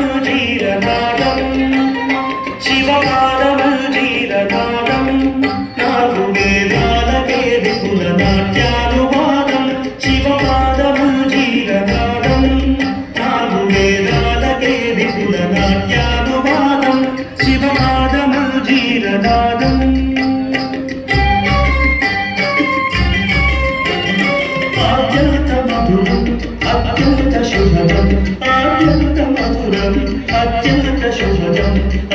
శివపాదమంజీరనాదం శివపాదమంజీరనాదం నాలుగు వేదాలకే విపుల నాట్యానువాదం శివపాదమంజీరనాదం నాలుగు వేదాలకే విపుల నాట్యానువాదం శివపాదమంజీరనాదం అత్యంత మధురం అత్యంత శుభదం అత్యంత మధురం అత్యంత శుభదం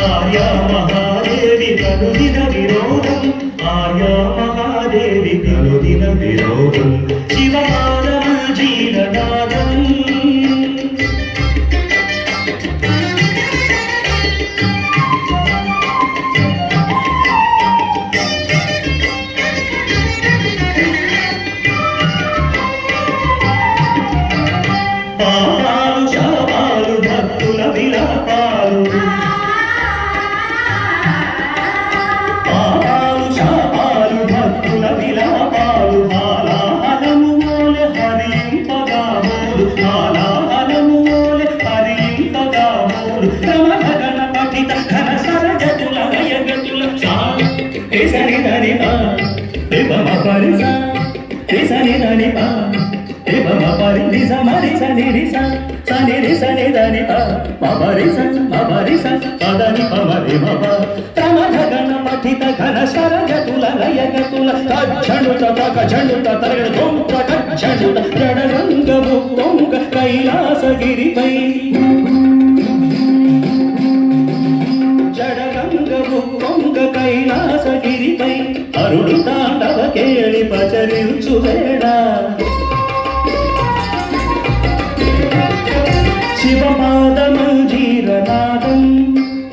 ఆర్యా మహాదేవి కనుదిన విరోధం ఆర్యా మహాదేవి కనుదిన విరోధం శివపాదమంజీరనాదం పాపాలు శాపాలు భక్తుల విలాపాలు పాపాలు శాపాలు భక్తుల విలాపాలు హాలాహలము మోలె హరింపగామోలు హాలాహలము మోలె హరింపగామోలు క్రమగణ పఠిత ఘన సరగతుల గయగతుల సాలు ఏసని ధనిపా దేవమ పరిస ఏసని ధనిపా దేవమ పరి నిజ మరి సని రిస సని రిస నిదని ప మబరిస మబరిస పదని పమరి మబ క్రమగణ పఠిత ఘన సరగతుల గయగతుల కచ్చణుత కచ్చణుత తరగడ తొంక కచ్చణుత జడరంగము తొంక కైలాసగిరిపై జడరంగము తొంక కైలాసగిరిపై అరుడు తాండవ కేళి పచరించు వేళ శివపాదమంజీరనాదం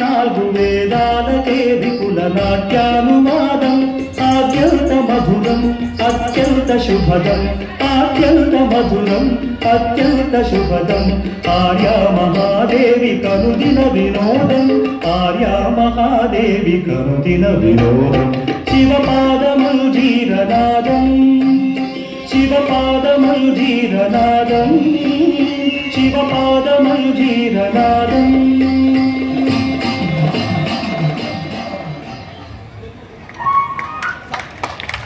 నాలుగు వేదాలకే విపుల నాట్యానువాదం అత్యంత మధురం అత్యంత శుభదం అత్యంత మధురం అత్యంత శుభదం ఆర్యా మహాదేవి కనుదిన వినోదం ఆర్యా మహాదేవి కనుదిన వినోదం శివపాదమంజీరనాదం శివపాదమంజీరనాదం శివపాదమంజీరనాదం